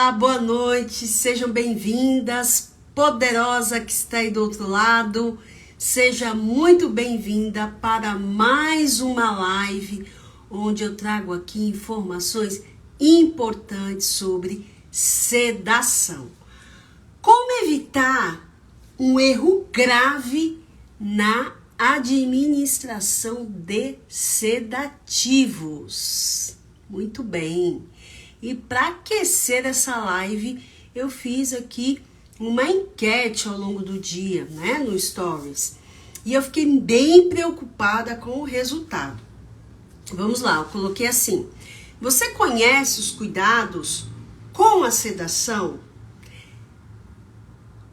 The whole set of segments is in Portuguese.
Olá, boa noite, sejam bem-vindas, poderosa que está aí do outro lado, seja muito bem-vinda para mais uma live, onde eu trago aqui informações importantes sobre sedação. Como evitar um erro grave na administração de sedativos? Muito bem. E para aquecer essa live, eu fiz aqui uma enquete ao longo do dia, né, no Stories. E eu fiquei bem preocupada com o resultado. Vamos lá, eu coloquei assim: você conhece os cuidados com a sedação?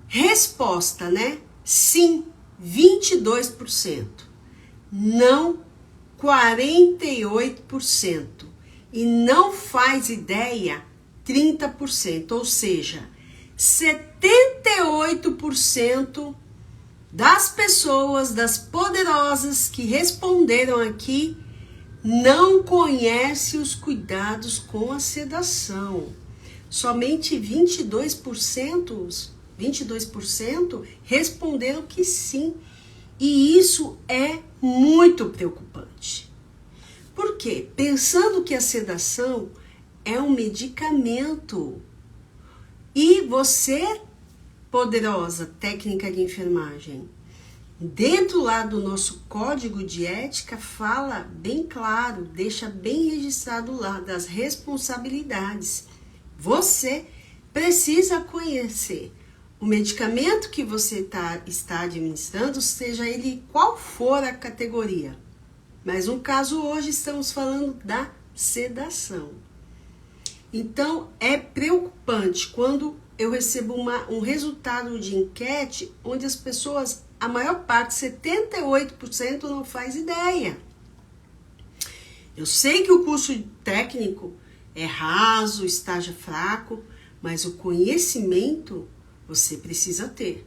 Resposta, né? Sim, 22%. Não, 48%. E não faz ideia, 30%, ou seja, 78% das pessoas, das poderosas que responderam aqui, não conhece os cuidados com a sedação. Somente 22% responderam que sim. E isso é muito preocupante. Por quê? Pensando que a sedação é um medicamento. E você, poderosa técnica de enfermagem, dentro lá do nosso código de ética, fala bem claro, deixa bem registrado lá das responsabilidades. Você precisa conhecer o medicamento que você está administrando, seja ele qual for a categoria. Mas no caso hoje estamos falando da sedação. Então é preocupante quando eu recebo um resultado de enquete onde as pessoas, a maior parte, 78% não faz ideia. Eu sei que o curso técnico é raso, estágio fraco, mas o conhecimento você precisa ter.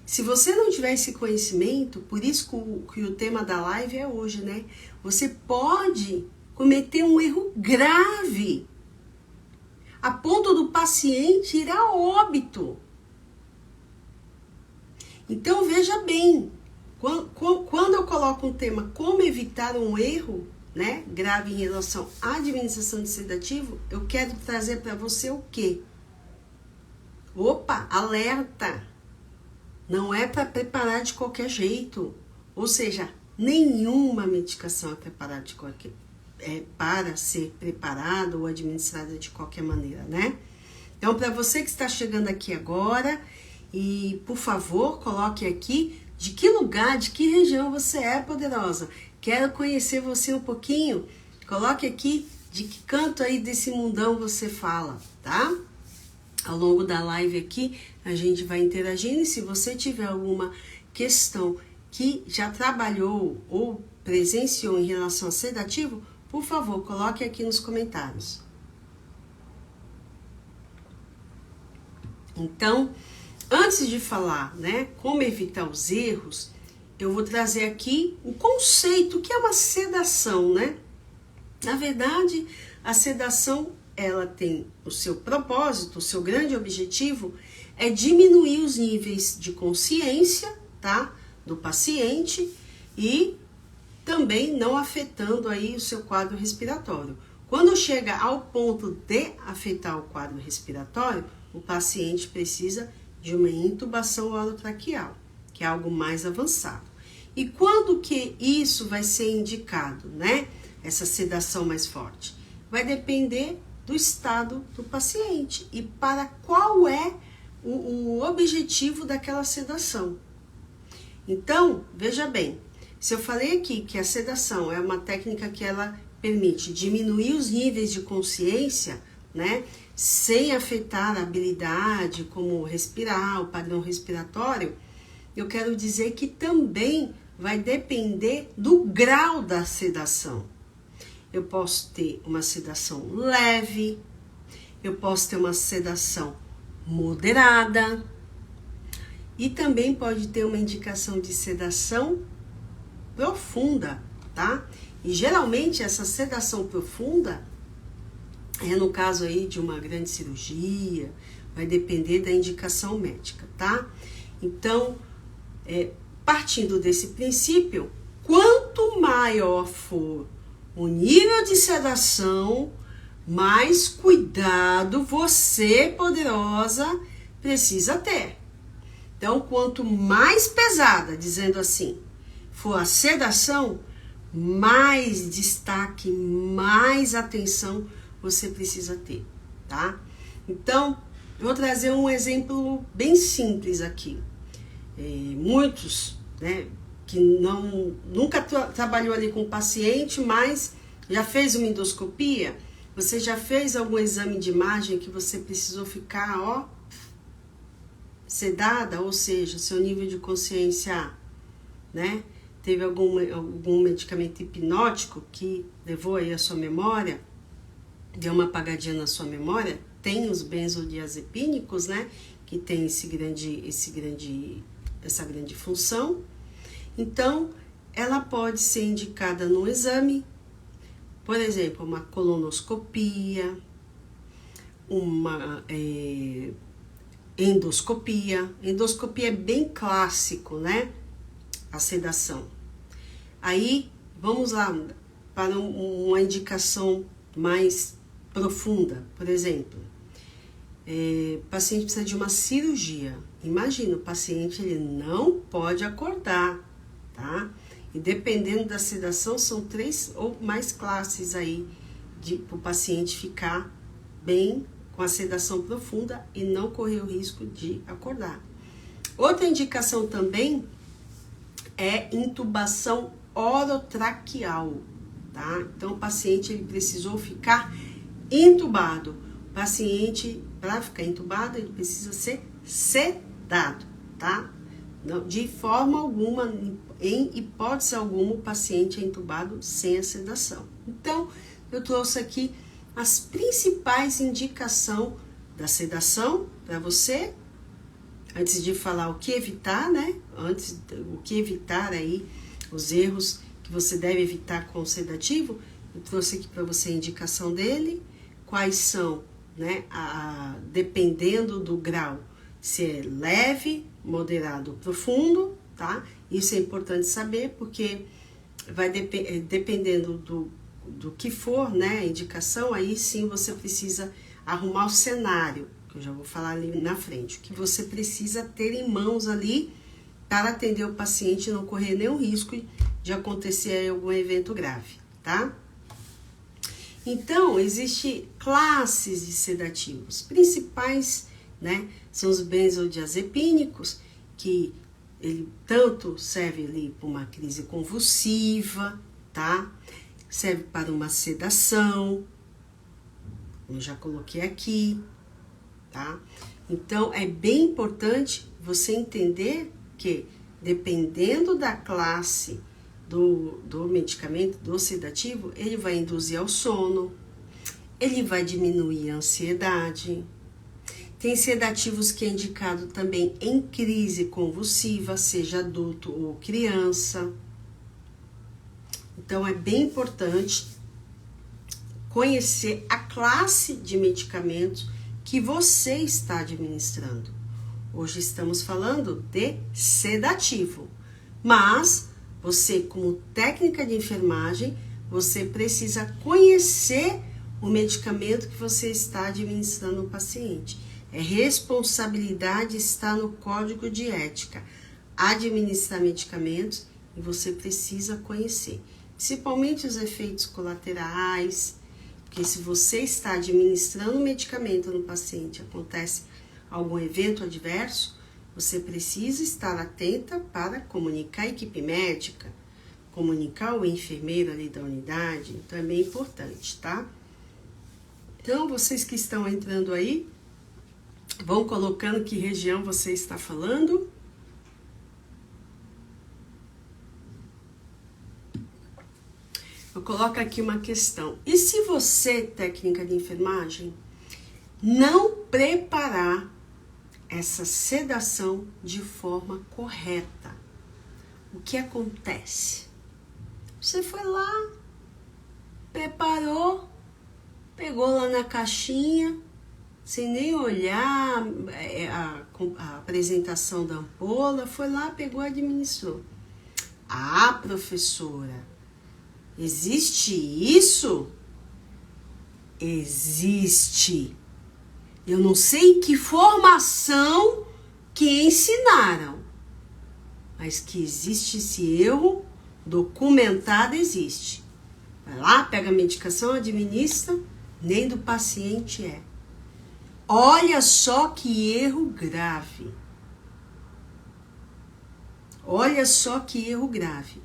Se você não tiver esse conhecimento, por isso que o tema da live é hoje, né? Você pode cometer um erro grave, a ponto do paciente ir a óbito. Então, veja bem, quando eu coloco um tema como evitar um erro, né, grave em relação à administração de sedativo, eu quero trazer para você o quê? Opa, alerta! Não é para preparar de qualquer jeito. Ou seja, nenhuma medicação é preparada de qualquer, para ser preparada ou administrada de qualquer maneira, né? Então, para você que está chegando aqui agora, e por favor, coloque aqui de que lugar, de que região você é, poderosa. Quero conhecer você um pouquinho. Coloque aqui de que canto aí desse mundão você fala, tá? Ao longo da live aqui, a gente vai interagindo, e se você tiver alguma questão que já trabalhou ou presenciou em relação a sedativo, por favor, coloque aqui nos comentários. Então, antes de falar, né, como evitar os erros, eu vou trazer aqui o conceito que é uma sedação, né? Na verdade, a sedação, ela tem o seu propósito, o seu grande objetivo é diminuir os níveis de consciência, tá, do paciente, e também não afetando aí o seu quadro respiratório. Quando chega ao ponto de afetar o quadro respiratório, o paciente precisa de uma intubação orotraqueal, que é algo mais avançado. E quando que isso vai ser indicado, né? Essa sedação mais forte? Vai depender do estado do paciente e para qual é o objetivo daquela sedação. Então, veja bem, se eu falei aqui que a sedação é uma técnica que ela permite diminuir os níveis de consciência, né, sem afetar a habilidade, como respirar, o padrão respiratório, eu quero dizer que também vai depender do grau da sedação. Eu posso ter uma sedação leve, eu posso ter uma sedação moderada, e também pode ter uma indicação de sedação profunda, tá? E geralmente essa sedação profunda, no caso aí de uma grande cirurgia, vai depender da indicação médica, tá? Então, partindo desse princípio, quanto maior for o nível de sedação, mais cuidado você, poderosa, precisa ter. Então, quanto mais pesada, dizendo assim, for a sedação, mais destaque, mais atenção você precisa ter, tá? Então, eu vou trazer um exemplo bem simples aqui. Muitos, né, que nunca trabalhou ali com o paciente, mas já fez uma endoscopia, você já fez algum exame de imagem que você precisou ficar, sedada, ou seja, seu nível de consciência, né, teve algum medicamento hipnótico que levou aí a sua memória, deu uma apagadinha na sua memória. Tem os benzodiazepínicos, né, que tem essa grande função. Então, ela pode ser indicada no exame, por exemplo, uma colonoscopia, uma endoscopia. Endoscopia é bem clássico, né? A sedação. Aí, vamos lá para uma indicação mais profunda. Por exemplo, o paciente precisa de uma cirurgia. Imagina, o paciente ele não pode acordar, tá? E dependendo da sedação, são 3 ou mais classes aí para o paciente ficar bem com a sedação profunda e não correr o risco de acordar. Outra indicação também é intubação orotraqueal, tá? Então, o paciente ele precisou ficar intubado. O paciente, para ficar intubado, ele precisa ser sedado, tá? Não, de forma alguma, em hipótese alguma, o paciente é intubado sem a sedação. Então, eu trouxe aqui as principais indicações da sedação para você, antes de falar o que evitar, né? O que evitar aí, os erros que você deve evitar com o sedativo, eu trouxe aqui para você a indicação dele, quais são, né? Dependendo do grau, se é leve, moderado ou profundo, tá? Isso é importante saber, porque vai dependendo do que for, né, a indicação, aí sim você precisa arrumar o cenário, que eu já vou falar ali na frente, o que você precisa ter em mãos ali para atender o paciente e não correr nenhum risco de acontecer aí algum evento grave, tá? Então, existem classes de sedativos. Principais, né, são os benzodiazepínicos, que ele tanto serve ali para uma crise convulsiva, tá? Serve para uma sedação, eu já coloquei aqui, tá? Então, é bem importante você entender que, dependendo da classe do medicamento, do sedativo, ele vai induzir ao sono, ele vai diminuir a ansiedade. Tem sedativos que é indicado também em crise convulsiva, seja adulto ou criança. Então, é bem importante conhecer a classe de medicamentos que você está administrando. Hoje estamos falando de sedativo, mas você, como técnica de enfermagem, você precisa conhecer o medicamento que você está administrando ao paciente. É responsabilidade, está no código de ética. Administrar medicamentos e você precisa conhecer. Principalmente os efeitos colaterais, porque se você está administrando medicamento no paciente, acontece algum evento adverso, você precisa estar atenta para comunicar a equipe médica, comunicar o enfermeiro ali da unidade, então é bem importante, tá? Então, vocês que estão entrando aí, vão colocando que região você está falando. Eu coloco aqui uma questão. E se você, técnica de enfermagem, não preparar essa sedação de forma correta, o que acontece? Você foi lá, preparou, pegou lá na caixinha, sem nem olhar a apresentação da ampola, foi lá, pegou e administrou. Ah, professora, existe isso? Existe. Eu não sei em que formação que ensinaram, mas que existe esse erro, documentado existe. Vai lá, pega a medicação, administra, nem do paciente é. Olha só que erro grave. Olha só que erro grave.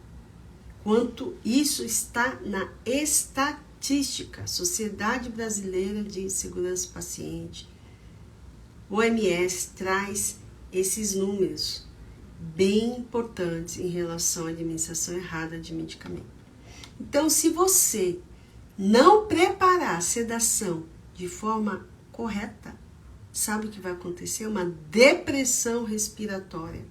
Quanto isso está na estatística. Sociedade Brasileira de Segurança do Paciente, OMS, traz esses números bem importantes em relação à administração errada de medicamento. Então, se você não preparar a sedação de forma correta, sabe o que vai acontecer? Uma depressão respiratória.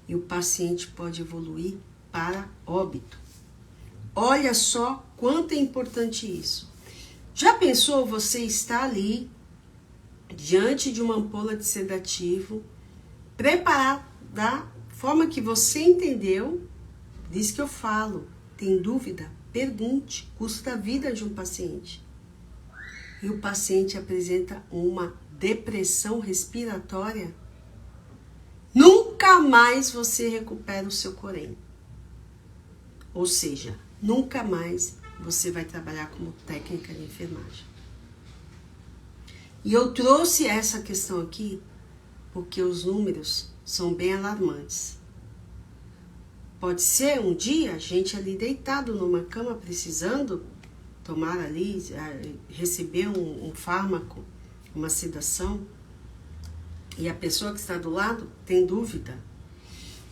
E o paciente pode evoluir para óbito. Olha só quanto é importante isso. Já pensou você estar ali, diante de uma ampola de sedativo, preparado da forma que você entendeu? Diz que eu falo. Tem dúvida? Pergunte. Custa a vida de um paciente. E o paciente apresenta uma depressão respiratória. Nunca mais você recupera o seu corém. Ou seja, nunca mais você vai trabalhar como técnica de enfermagem. E eu trouxe essa questão aqui porque os números são bem alarmantes. Pode ser um dia a gente ali deitado numa cama precisando tomar ali, receber um fármaco, uma sedação, e a pessoa que está do lado tem dúvida.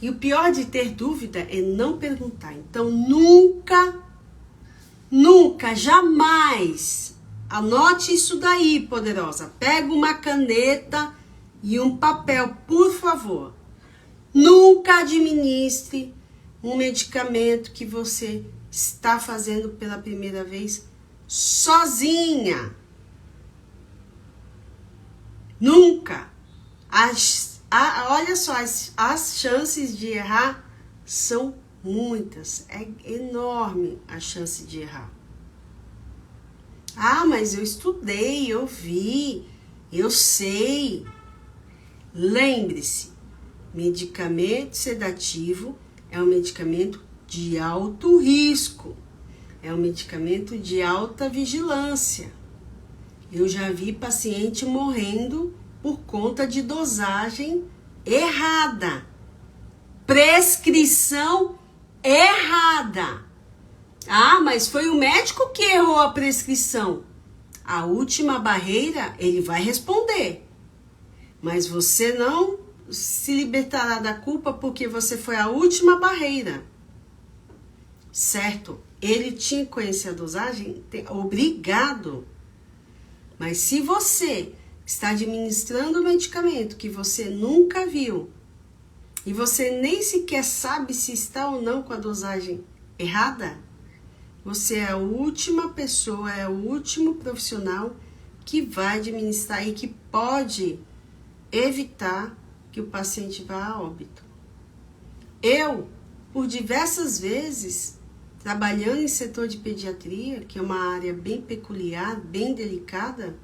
E o pior de ter dúvida é não perguntar. Então, nunca, jamais, anote isso daí, poderosa. Pega uma caneta e um papel, por favor. Nunca administre um medicamento que você está fazendo pela primeira vez sozinha. Nunca. Olha só, as chances de errar são muitas. É enorme a chance de errar. Ah, mas eu estudei, eu vi, eu sei. Lembre-se, medicamento sedativo é um medicamento de alto risco. É um medicamento de alta vigilância. Eu já vi paciente morrendo por conta de dosagem errada. Prescrição errada. Ah, mas foi o médico que errou a prescrição. A última barreira, ele vai responder. Mas você não se libertará da culpa porque você foi a última barreira. Certo? Ele tinha que conhecer a dosagem? Obrigado. Mas se você está administrando um medicamento que você nunca viu e você nem sequer sabe se está ou não com a dosagem errada, você é a última pessoa, é o último profissional que vai administrar e que pode evitar que o paciente vá a óbito. Eu, por diversas vezes, trabalhando em setor de pediatria, que é uma área bem peculiar, bem delicada,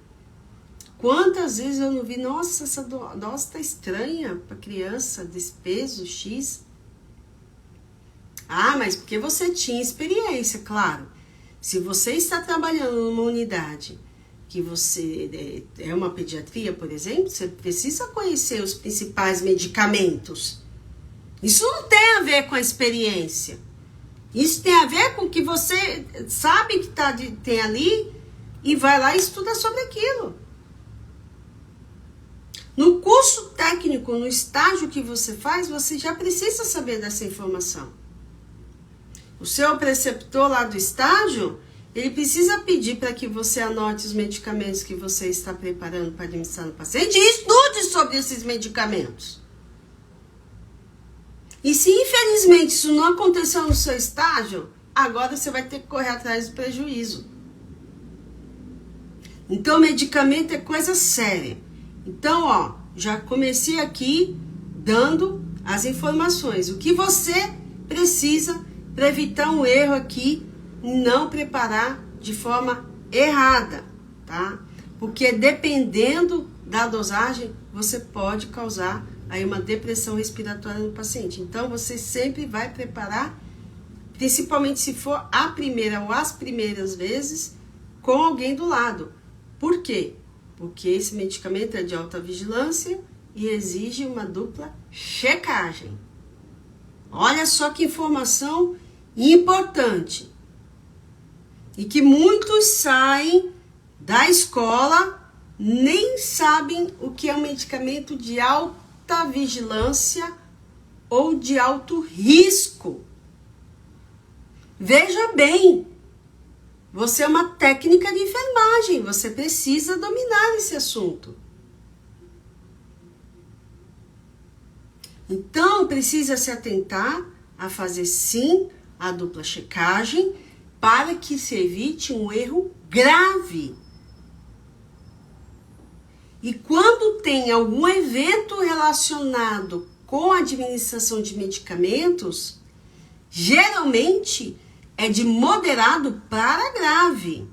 quantas vezes eu não vi, nossa, essa dose está estranha para criança, despeso X. Ah, mas porque você tinha experiência, claro. Se você está trabalhando numa unidade que você é uma pediatria, por exemplo, você precisa conhecer os principais medicamentos. Isso não tem a ver com a experiência. Isso tem a ver com o que você sabe que tem ali e vai lá e estuda sobre aquilo. No curso técnico, no estágio que você faz, você já precisa saber dessa informação. O seu preceptor lá do estágio, ele precisa pedir para que você anote os medicamentos que você está preparando para administrar no paciente e estude sobre esses medicamentos. E se infelizmente isso não aconteceu no seu estágio, agora você vai ter que correr atrás do prejuízo. Então, medicamento é coisa séria. Então, ó, já comecei aqui dando as informações. O que você precisa para evitar um erro aqui, não preparar de forma errada, tá? Porque dependendo da dosagem, você pode causar aí uma depressão respiratória no paciente. Então, você sempre vai preparar, principalmente se for a primeira ou as primeiras vezes, com alguém do lado. Por quê? Porque esse medicamento é de alta vigilância e exige uma dupla checagem. Olha só que informação importante. E que muitos saem da escola, nem sabem o que é um medicamento de alta vigilância ou de alto risco. Veja bem, você é uma técnica de enfermagem, você precisa dominar esse assunto. Então, precisa se atentar a fazer sim a dupla checagem para que se evite um erro grave. E quando tem algum evento relacionado com a administração de medicamentos, geralmente é de moderado para grave.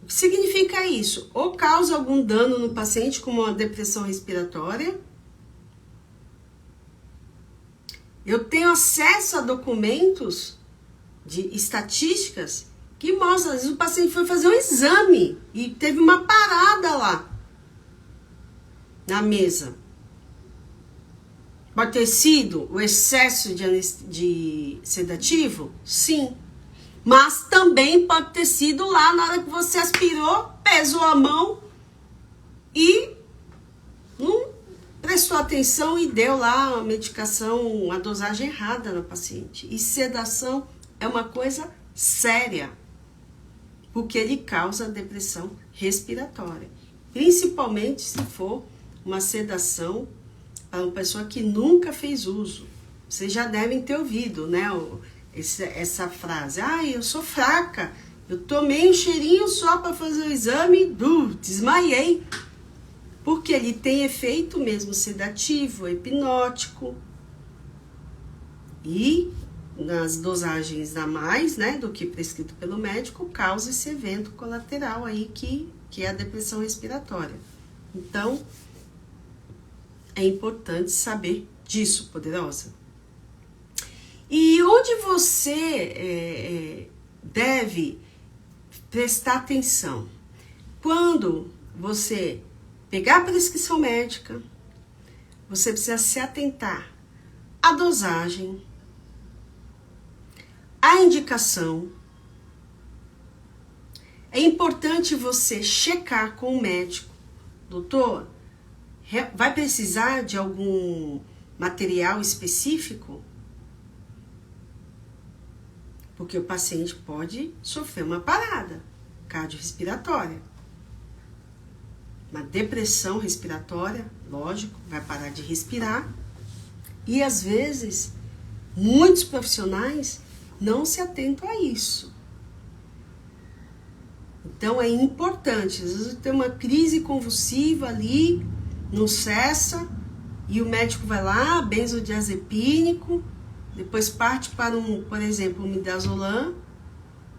O que significa isso? Ou causa algum dano no paciente, como uma depressão respiratória. Eu tenho acesso a documentos de estatísticas que mostram, às vezes o paciente foi fazer um exame e teve uma parada lá na mesa. Pode ter sido o excesso de sedativo? Sim. Mas também pode ter sido lá na hora que você aspirou, pesou a mão e não prestou atenção e deu lá a medicação, a dosagem errada no paciente. E sedação é uma coisa séria, porque ele causa depressão respiratória. Principalmente se for uma sedação para uma pessoa que nunca fez uso. Vocês já devem ter ouvido, né, essa frase. Eu sou fraca, eu tomei um cheirinho só para fazer o exame, desmaiei. Porque ele tem efeito mesmo sedativo, hipnótico. E nas dosagens a mais, né, do que prescrito pelo médico, causa esse evento colateral aí que é a depressão respiratória. Então, é importante saber disso, poderosa. E onde você deve prestar atenção? Quando você pegar a prescrição médica, você precisa se atentar à dosagem, à indicação. É importante você checar com o médico. Doutor, vai precisar de algum material específico? Porque o paciente pode sofrer uma parada cardiorrespiratória. Uma depressão respiratória, lógico, vai parar de respirar. E às vezes, muitos profissionais não se atentam a isso. Então é importante, às vezes tem uma crise convulsiva ali, não cessa, e o médico vai lá, benzodiazepínico, depois parte para por exemplo, um midazolam,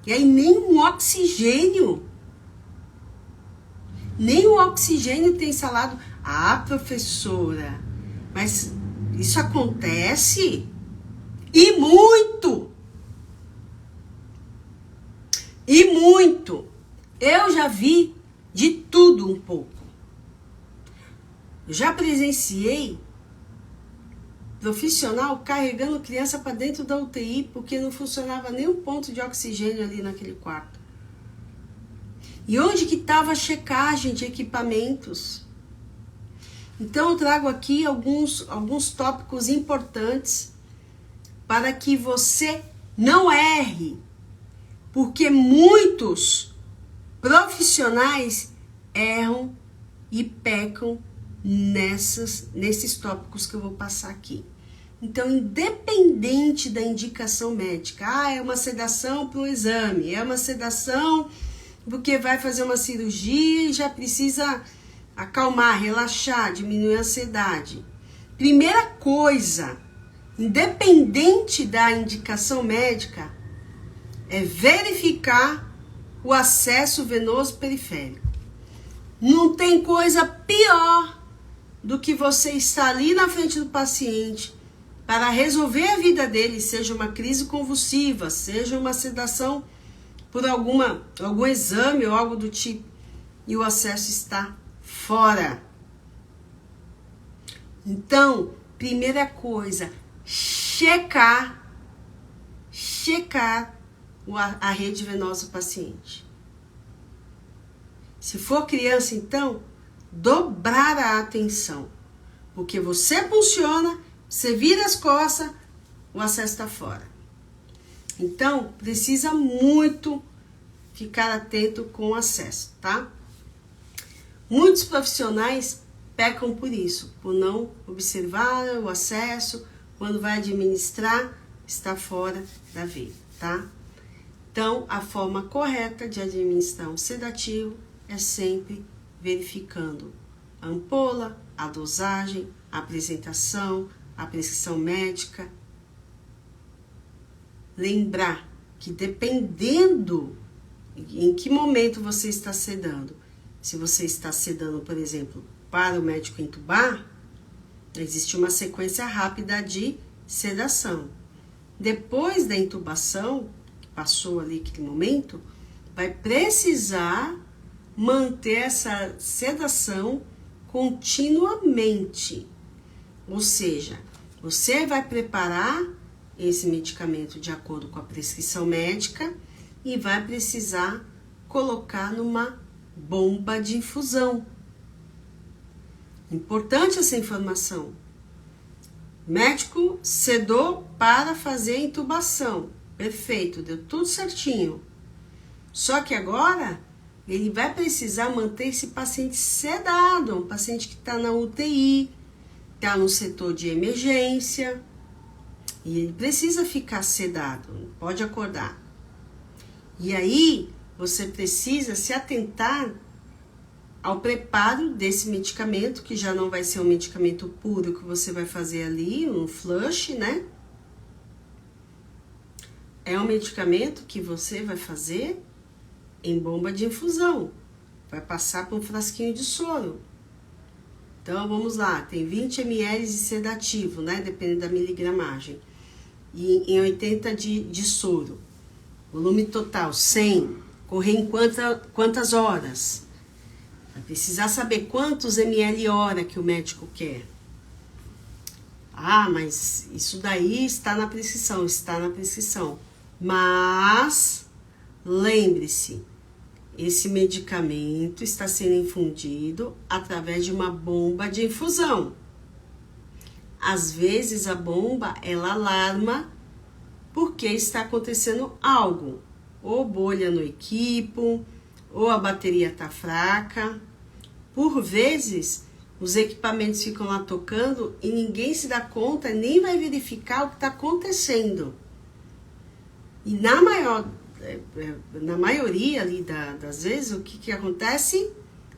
e aí nem um oxigênio tem instalado. Professora, mas isso acontece? E muito! E muito! Eu já vi de tudo um pouco. Eu já presenciei profissional carregando criança para dentro da UTI porque não funcionava nenhum ponto de oxigênio ali naquele quarto. E onde que estava a checagem de equipamentos? Então eu trago aqui alguns tópicos importantes para que você não erre, porque muitos profissionais erram e pecam nesses tópicos que eu vou passar aqui. Então, independente da indicação médica, é uma sedação para o exame, é uma sedação porque vai fazer uma cirurgia e já precisa acalmar, relaxar, diminuir a ansiedade. Primeira coisa, independente da indicação médica, é verificar o acesso venoso periférico. Não tem coisa pior do que você estar ali na frente do paciente para resolver a vida dele, seja uma crise convulsiva, seja uma sedação por algum exame ou algo do tipo, e o acesso está fora. Então, primeira coisa, checar a rede venosa do paciente. Se for criança, então, dobrar a atenção, porque você funciona, você vira as costas, o acesso está fora. Então, precisa muito ficar atento com o acesso, tá? Muitos profissionais pecam por isso, por não observar o acesso, quando vai administrar, está fora da veia, tá? Então, a forma correta de administrar um sedativo é sempre verificando a ampola, a dosagem, a apresentação, a prescrição médica. Lembrar que dependendo em que momento você está sedando, se você está sedando, por exemplo, para o médico entubar, existe uma sequência rápida de sedação. Depois da intubação, que passou ali aquele momento, vai precisar manter essa sedação continuamente. Ou seja, você vai preparar esse medicamento de acordo com a prescrição médica e vai precisar colocar numa bomba de infusão. Importante essa informação. Médico sedou para fazer a intubação. Perfeito, deu tudo certinho. Só que agora ele vai precisar manter esse paciente sedado, um paciente que está na UTI, está no setor de emergência, e ele precisa ficar sedado, não pode acordar. E aí, você precisa se atentar ao preparo desse medicamento, que já não vai ser um medicamento puro que você vai fazer ali, um flush, né? É um medicamento que você vai fazer em bomba de infusão. Vai passar por um frasquinho de soro. Então, vamos lá, tem 20 ml de sedativo, né? Dependendo da miligramagem. E em 80 de soro. Volume total, 100. Correr em quantas horas? Vai precisar saber quantos ml hora que o médico quer. Ah, mas isso daí está na prescrição, Mas, lembre-se, esse medicamento está sendo infundido através de uma bomba de infusão. Às vezes a bomba, ela alarma porque está acontecendo algo. Ou bolha no equipo, ou a bateria está fraca. Por vezes, os equipamentos ficam lá tocando e ninguém se dá conta, nem vai verificar o que está acontecendo. E na maioria ali das vezes, o que acontece?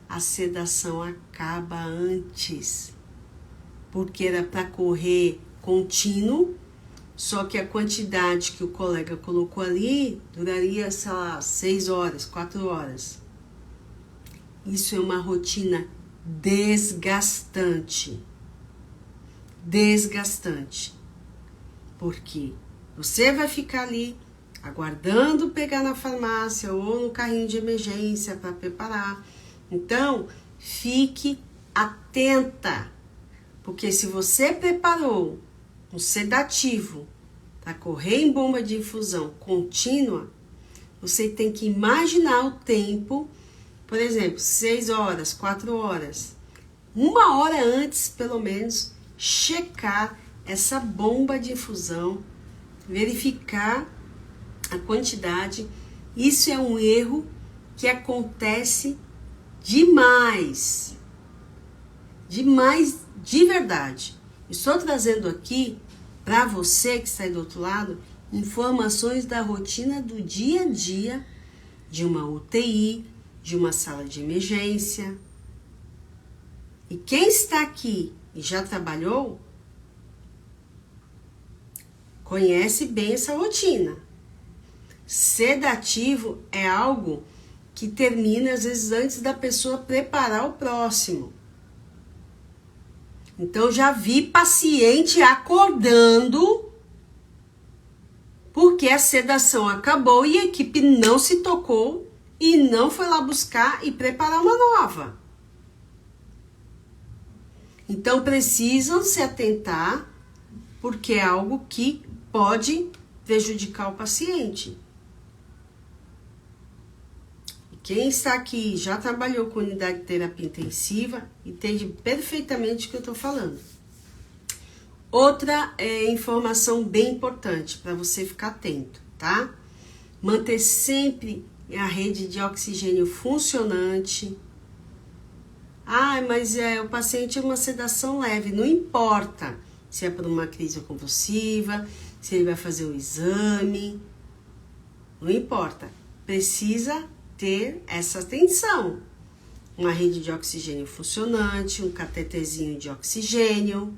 A sedação acaba antes. Porque era para correr contínuo, só que a quantidade que o colega colocou ali duraria, sei lá, 6 horas, 4 horas. Isso é uma rotina desgastante. Porque você vai ficar ali aguardando pegar na farmácia ou no carrinho de emergência para preparar. Então, fique atenta, porque se você preparou um sedativo para correr em bomba de infusão contínua, você tem que imaginar o tempo, por exemplo, 6 horas, 4 horas, 1 hora antes, pelo menos, checar essa bomba de infusão, verificar a quantidade. Isso é um erro que acontece demais, de verdade. Estou trazendo aqui para você que está aí do outro lado informações da rotina do dia a dia de uma UTI, de uma sala de emergência. E quem está aqui e já trabalhou, conhece bem essa rotina. Sedativo é algo que termina às vezes antes da pessoa preparar o próximo. Então já vi paciente acordando porque a sedação acabou e a equipe não se tocou e não foi lá buscar e preparar uma nova. Então precisam se atentar porque é algo que pode prejudicar o paciente. Quem está aqui já trabalhou com unidade de terapia intensiva entende perfeitamente o que eu estou falando. Outra informação bem importante para você ficar atento, tá? Manter sempre a rede de oxigênio funcionante. Mas o paciente é uma sedação leve, não importa se é por uma crise convulsiva, se ele vai fazer um exame, não importa, precisa ter essa atenção. Uma rede de oxigênio funcionante, um catetezinho de oxigênio.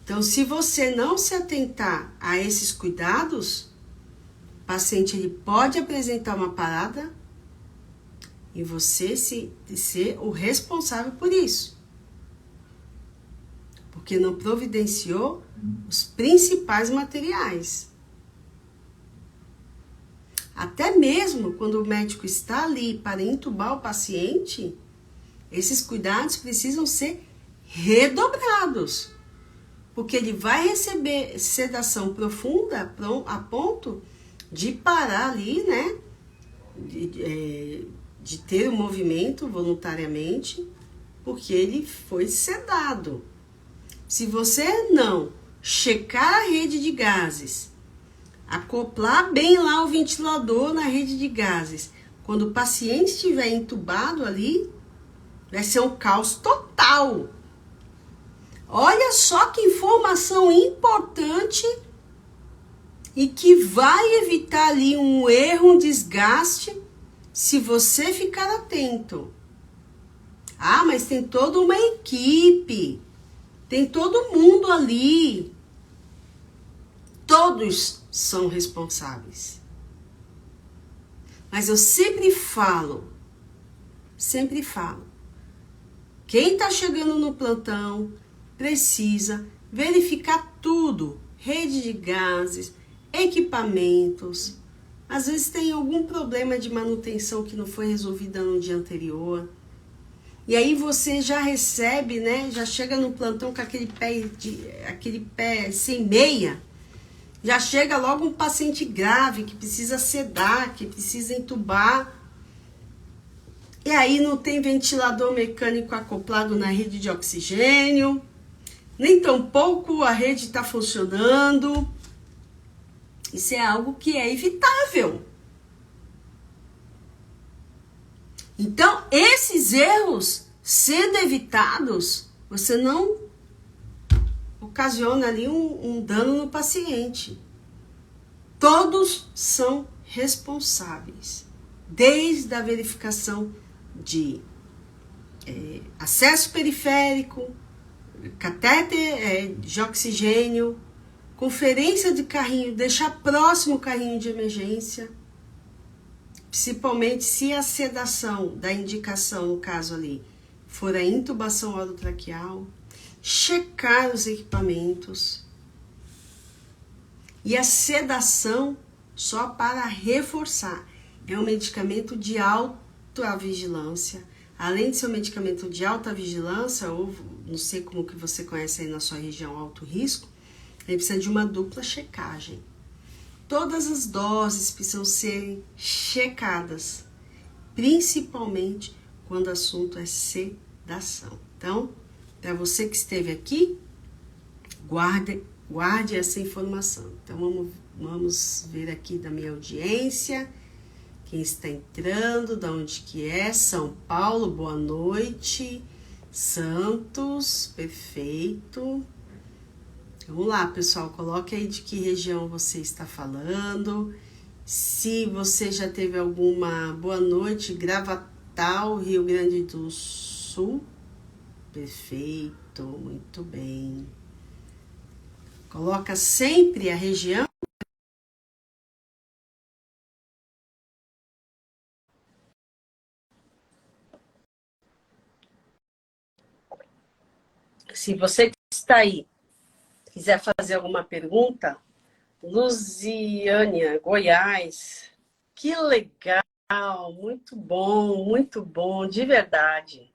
Então, se você não se atentar a esses cuidados, o paciente ele pode apresentar uma parada e você ser o responsável por isso. Porque não providenciou os principais materiais. Até mesmo quando o médico está ali para entubar o paciente, esses cuidados precisam ser redobrados. Porque ele vai receber sedação profunda a ponto de parar ali, né? De ter o movimento voluntariamente, porque ele foi sedado. Se você não checar a rede de gases, acoplar bem lá o ventilador na rede de gases, quando o paciente estiver entubado ali, vai ser um caos total. Olha só que informação importante e que vai evitar ali um erro, um desgaste, se você ficar atento. Mas tem toda uma equipe, tem todo mundo ali. Todos são responsáveis. Mas eu sempre falo, quem está chegando no plantão precisa verificar tudo, rede de gases, equipamentos. Às vezes tem algum problema de manutenção que não foi resolvida no dia anterior. E aí você já recebe, né? Já chega no plantão com aquele pé sem meia. Já chega logo um paciente grave que precisa sedar, que precisa entubar. E aí não tem ventilador mecânico acoplado na rede de oxigênio. Nem tampouco a rede está funcionando. Isso é algo que é evitável. Então, esses erros, sendo evitados, você não ocasiona ali um dano no paciente. Todos são responsáveis, desde a verificação de acesso periférico, catéter de oxigênio, conferência de carrinho, deixar próximo o carrinho de emergência, principalmente se a sedação da indicação, no caso ali, for a intubação orotraqueal, checar os equipamentos. E a sedação, só para reforçar, é um medicamento de alta vigilância. Além de ser um medicamento de alta vigilância, ou não sei como que você conhece aí na sua região, alto risco, ele precisa de uma dupla checagem. Todas as doses precisam ser checadas, principalmente quando o assunto é sedação. Então, para você que esteve aqui, guarde essa informação. Então, vamos ver aqui da minha audiência, quem está entrando, de onde que é, São Paulo, boa noite, Santos, perfeito. Vamos lá, pessoal, coloque aí de que região você está falando Se você já teve alguma boa noite, Gravatal, Rio Grande do Sul. Perfeito, muito bem. Coloca sempre a região. Se você que está aí quiser fazer alguma pergunta, Lusiânia, Goiás, que legal, muito bom, de verdade.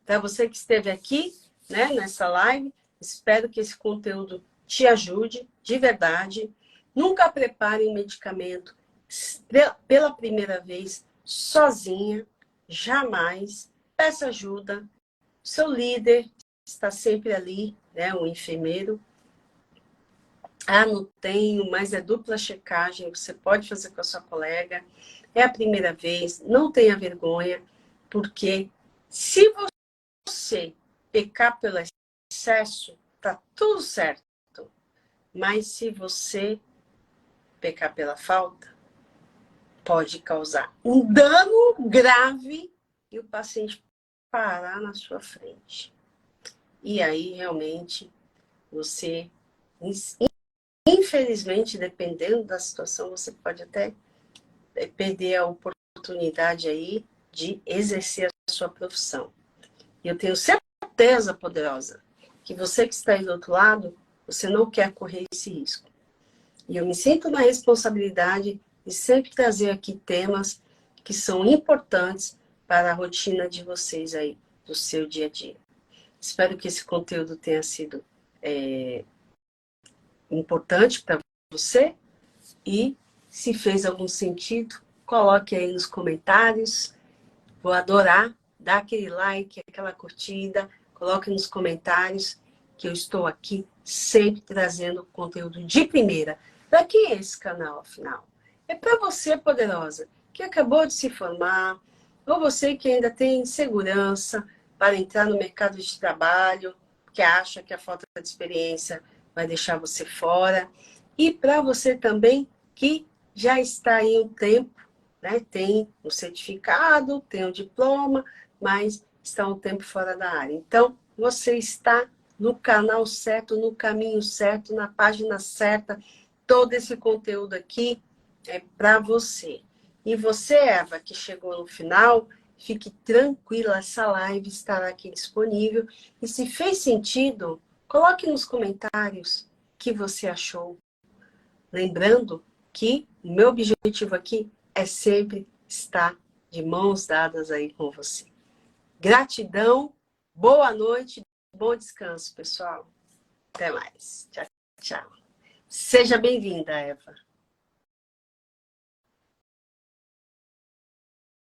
Para você que esteve aqui, né, nessa live, espero que esse conteúdo te ajude, de verdade. Nunca prepare um medicamento pela primeira vez, sozinha, jamais. Peça ajuda. Seu líder está sempre ali, né, o enfermeiro. Ah, não tenho, mas é dupla checagem, você pode fazer com a sua colega. É a primeira vez, não tenha vergonha, porque se você pecar pelo excesso, tá tudo certo. Mas se você pecar pela falta, pode causar um dano grave e o paciente parar na sua frente. E aí, realmente, você, infelizmente, dependendo da situação, você pode até perder a oportunidade aí de exercer a sua profissão. E eu tenho certeza, poderosa, que você que está aí do outro lado, você não quer correr esse risco. E eu me sinto na responsabilidade de sempre trazer aqui temas que são importantes para a rotina de vocês aí, do seu dia a dia. Espero que esse conteúdo tenha sido importante para você e, se fez algum sentido, coloque aí nos comentários. Vou adorar. Dá aquele like, aquela curtida, coloque nos comentários que eu estou aqui sempre trazendo conteúdo de primeira. Para que é esse canal, afinal? É para você, poderosa, que acabou de se formar, ou você que ainda tem segurança para entrar no mercado de trabalho, que acha que a falta de experiência vai deixar você fora, e para você também que já está aí um tempo, né? Tem o certificado, tem o diploma, mas está um tempo fora da área. Então, você está no canal certo, no caminho certo, na página certa. Todo esse conteúdo aqui é para você. E você, Eva, que chegou no final, fique tranquila, essa live estará aqui disponível. E se fez sentido, coloque nos comentários o que você achou. Lembrando que o meu objetivo aqui é sempre estar de mãos dadas aí com você. Gratidão, boa noite, bom descanso, pessoal. Até mais. Tchau, tchau. Seja bem-vinda, Eva.